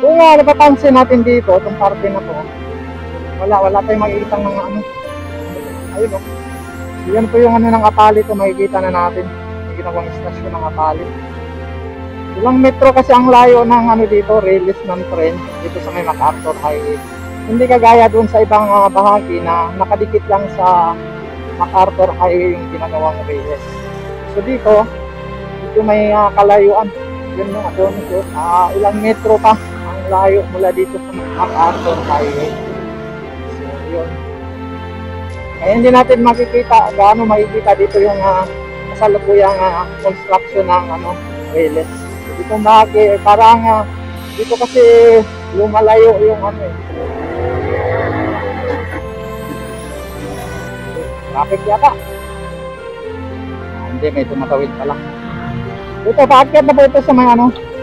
Kung napapansin natin dito, itong parte na to, wala tayong makikita ng ano. Ayun o. Yan po yung ano ng Apali ito, makikita na natin. May ginawang istasyon ng Apali. Ilang metro kasi ang layo ng ano dito, release ng tren dito sa may MacArthur Highway. Hindi kagaya doon sa ibang bahagi na nakadikit lang sa MacArthur Highway yung ginagawang release. So dito, may kalayuan. Yun yung doon. Ilang metro pa ang layo mula dito sa MacArthur Highway. So yun. Kaya hindi natin makikita, gaano makikita dito yung kasalukuyang construction ng release. Dito parang dito kasi lumalayo yung traffic yata. Hindi, may tumatawid pala. Ito, paakyat na po ito sa may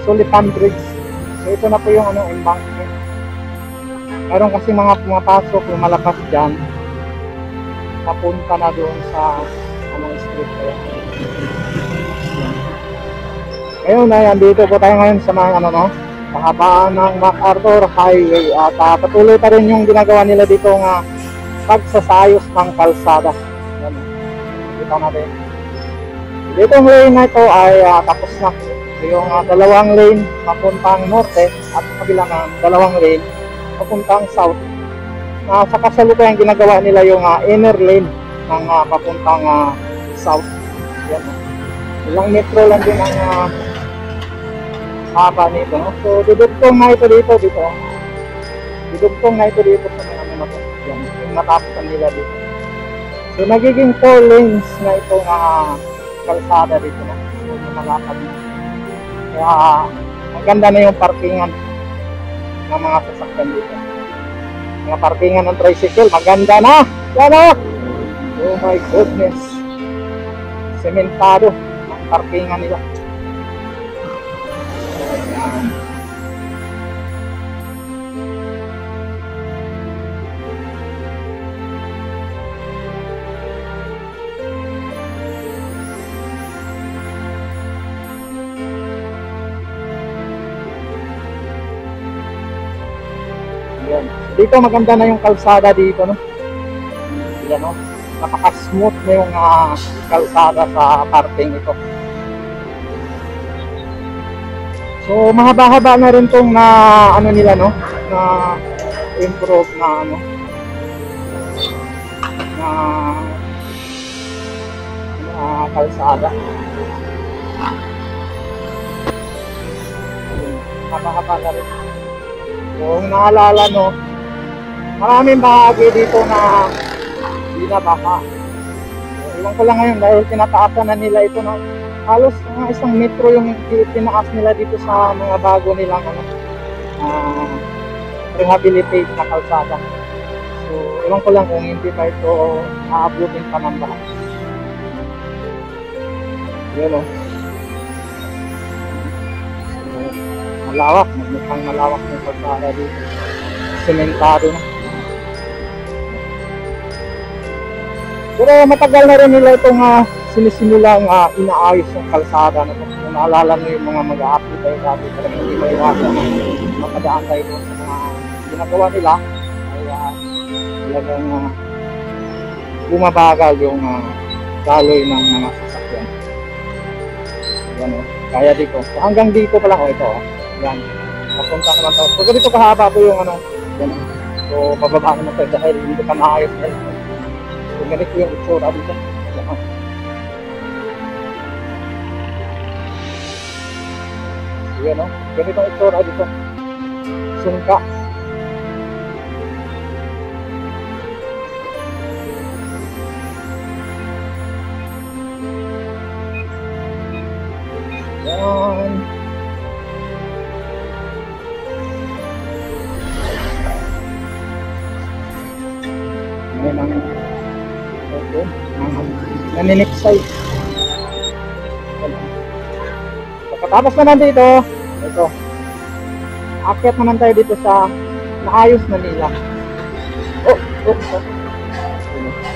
Sullivan Bridge. So ito na po yung embankment. Meron kasi mga pumapasok, lumalabas dyan. Papunta na doon sa street kaya. Ngayon na dito po tayo ngayon sa mga kahabaan ng MacArthur Highway at patuloy pa rin yung ginagawa nila dito ng pagsasayos ng kalsada. Yan. Kita natin. Dito ang lane na ito ay tapos na. So, yung dalawang lane papuntang norte at kabilang dalawang lane papuntang south. Sa kasalukuyan ginagawa nila yung inner lane ng papuntang south. Yan. Ilang metro lang din ang haba nito. So dudugtong na ito dito. Dudugtong na ito dito sa mga nato. Yan, yung matapusan nila dito. So nagiging 4 lanes na itong kalsada dito na. So malapad na. Kaya maganda na yung parkingan ng mga sasakyan dito. Mga parkingan ng tricycle, maganda na. Yan o! Oh my goodness. Sementado ang parkingan nila. Yan. Dito maganda na yung kalsada dito, no? Yan, no? Napaka-smooth na yung kalsada sa parting ito. So mahaba-haba na rin tong nila, no? Na improve na kalsada. Mahaba-haba na rin. Kung naalala, no, maraming bahagi dito na binabaha. Iwan ko lang ngayon dahil tinataasan na nila ito, no. Halos isang metro yung tinaas nila dito sa mga bago nilang rehabilitate na kalsada. So iwan ko lang kung hindi pa ito aabutin pa ng baha. Yun, no. Malawak, mukhang malawak yung kalsada dito. Sementado na. Pero matagal na rin nila itong sinisimulang inaayos ng kalsada na ito. Kung naalala mo yung mga mag-a-apply tayo dati, talagang hindi mo iwasan makadaan tayo doon sa mga ginagawa nila. Kaya talagang bumabagal yung daloy ng mga sasakyan. Yan, kaya dito. Hanggang dito pa lang ito. Yan. Papunta naman tayo. So ganito kahaba po yung yan. So pababa naman tayo dahil hindi ka maayos yan. So ganito yung itsura dito. Yan. Yan, no? Ganito yung itsura dito. Sungka. Yan. Ngayon ang naniniksay. Pagkatapos naman dito, ito, akyat naman tayo dito sa naayos na nila.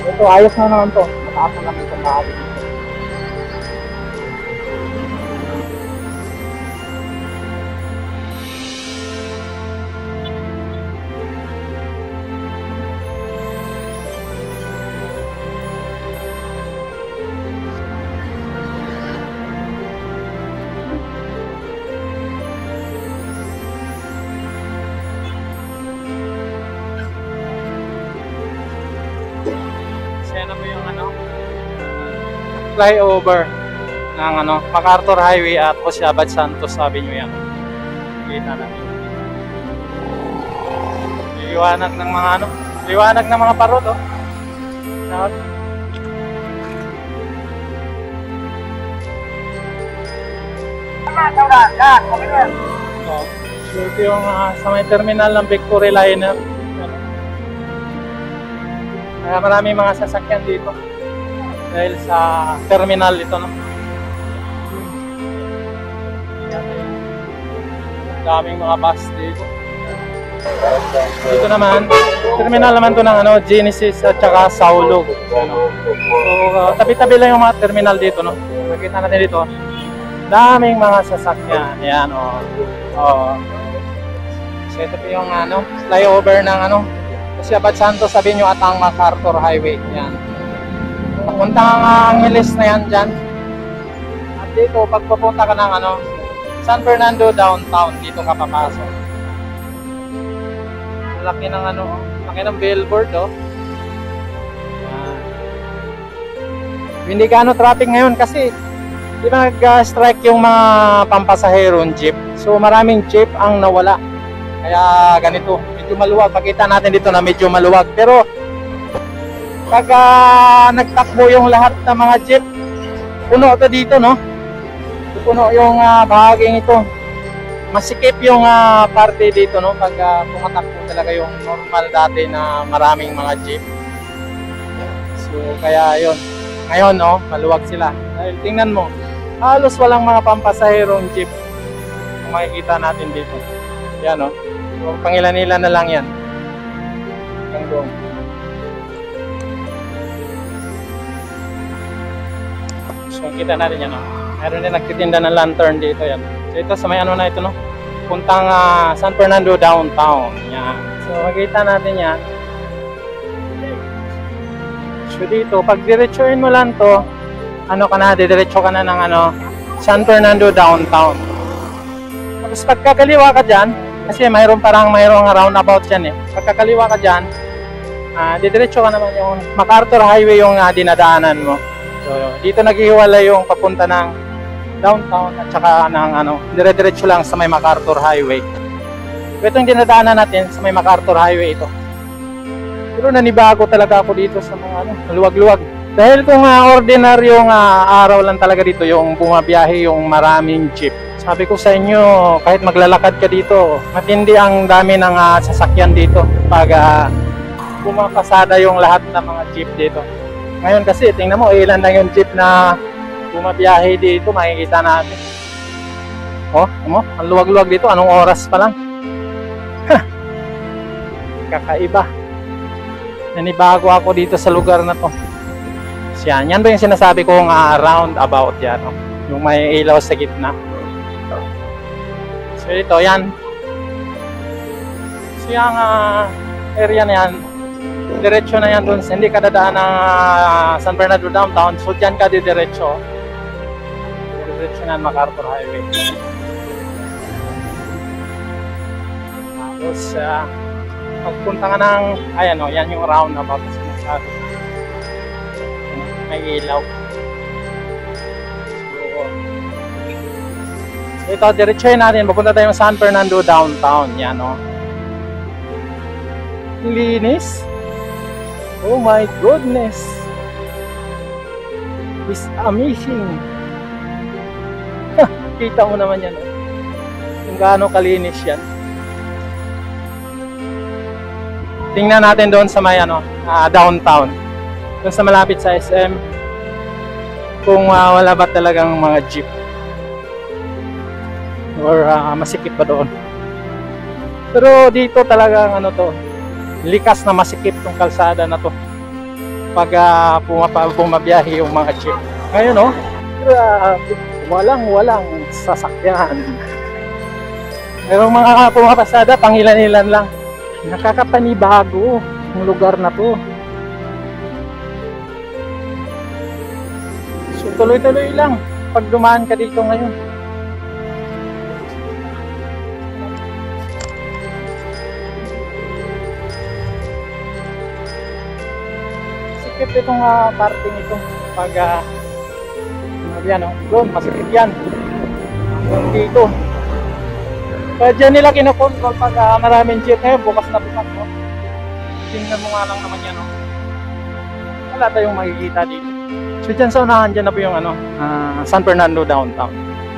Ito, ayos na naman to. Mataas na naman itong bahagi dito. flyover ng MacArthur Highway at Jose Abad Santos Avenue yan. Kita natin. Liwanag ng mga liwanag ng mga parot oh. So ito yung sa may terminal ng Victory Liner. Kaya maraming mga sasakyan dito dahil sa terminal ito, no? Daming mga bus dito. Dito naman, terminal naman to ng Genesis at saka Saulog. So tabi-tabi lang yung mga terminal dito, no? Makita natin dito. Daming mga sasakyan. Ayan, oh. Oh. So ito po yung flyover ng Jose Abad Santos Avenue at ang MacArthur Highway. Yan. Papuntang Angeles na yan dyan. At dito, pag papunta ka ng San Fernando downtown, dito ka papasok. Laki ng laki ng billboard, oh. Yan. Hindi ka traffic ngayon kasi di ba nag-strike yung mga pampasaherong jeep. So maraming jeep ang nawala. Kaya ganito, medyo maluwag. Pakita natin dito na medyo maluwag. Pero pag nagtakbo yung lahat ng mga jeep, puno ito dito, no? Puno yung bahaging ito. Masikip yung parte dito, no? Pag pumatakbo talaga yung normal dati na maraming mga jeep. So kaya yun. Ngayon, no? Maluwag sila. Dahil tingnan mo, halos walang mga pampasaherong jeep kung makikita natin dito. Yan, no? So, pangilan-ilan na lang yan. Hanggang. So, kita natin yan, no? Meron din nagtitinda ng lantern dito, yan. So, ito sa may na ito, no? Puntang San Fernando downtown. Yan. So, makita natin yan. So, dito, pag diretsuin mo lang to, didiretso ka na ng San Fernando downtown. Tapos pagkakaliwa ka dyan, kasi mayroong roundabout dyan eh. Pagkakaliwa ka dyan, didiretso ka naman yung MacArthur Highway yung dinadaanan mo. So dito naghihiwalay yung papunta ng downtown at saka ng dire-diretso lang sa may MacArthur Highway. Ito yung dinadaanan natin sa may MacArthur Highway ito. Pero nanibago talaga ako dito sa mga luwag-luwag. Dahil kung ordinaryong araw lang talaga dito yung bumabiyahe yung maraming jeep. Sabi ko sa inyo, kahit maglalakad ka dito, matindi ang dami ng sasakyan dito pag pumapasada yung lahat ng mga jeep dito. Ngayon kasi, tingnan mo, ilan lang yung jeep na bumabiyahe dito, makikita natin. Oh, ang luwag-luwag dito, anong oras pa lang? Kakaiba. Nanibago ako dito sa lugar na to. Yan ba yung sinasabi kong roundabout yan, no? Yung may ilaw sa gitna. So ito, yan. So yung area na yan, diretso na yan dun. Hindi ka dadaan ng San Fernando downtown. So dyan ka diretso. Diretso na MacArthur Highway. Tapos, pagpunta ka ng, ayan o, yan yung roundabout na sinasabi. May ilaw. So ito, diretsohin natin. Papunta tayo sa San Fernando downtown. Yan, o. Linis. Oh my goodness. It's amazing. Kita mo naman yan, o. Kung gaano kalinis yan. Tingnan natin doon sa may downtown. Doon sa malapit sa SM. Kung wala ba talagang mga jeep. Or masikip ba doon. Pero dito talagang likas na masikip tong kalsada na to. Pag bumabiyahe yung mga jeep. Ngayon walang sasakyan. Merong mga pumapasada, pangilan-ilan lang. Nakakapanibago ang lugar na to. So tuloy-tuloy lang pag dumaan ka dito ngayon. Sikip itong parting ito pag yan o, doon, masikip yan. Hanggang dito. Kaya dyan nila kinokontrol pag maraming jeep. Ngayon, bukas na bukas, no? Tingnan mo nga lang naman yan, no? Wala tayong makikita dito. So dyan sa unahan, dyan na po yung San Fernando downtown.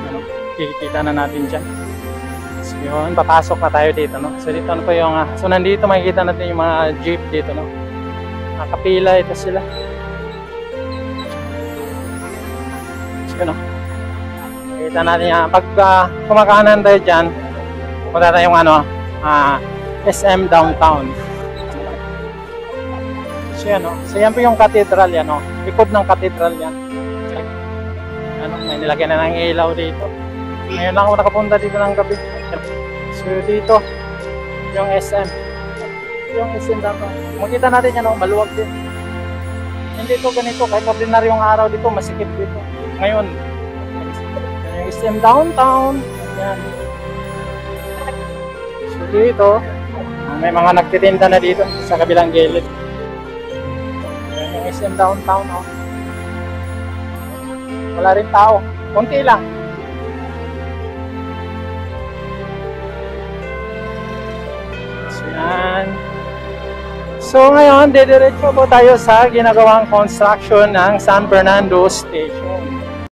Ano? Kikita na natin dyan. So yun, papasok na tayo dito, no? So dito ano po yung, so nandito makikita natin yung mga jeep dito, no? Nakapila ito sila. So yun, no? Kita natin yan. Pag kumakanan tayo dyan, punta tayong SM downtown. So yan, no? So yan po yung cathedral yan, no? Likod ng cathedral yan. Ano, may nilagyan na ng ilaw dito. Ngayon lang ako nakapunta dito ng gabi. So dito, yung SM. Yung SM downtown. Makita natin yan, no? Maluwag din. Hindi ito ganito, kahit ordinaryong araw dito, masikip dito. Ngayon, yung SM downtown. Yan. So dito, may mga nagtitinda na dito sa kabilang gilid. Yung SM downtown, oh. Wala rin tao. Kunti lang. So yan. So ngayon, didiretso po tayo sa ginagawang construction ng San Fernando Station.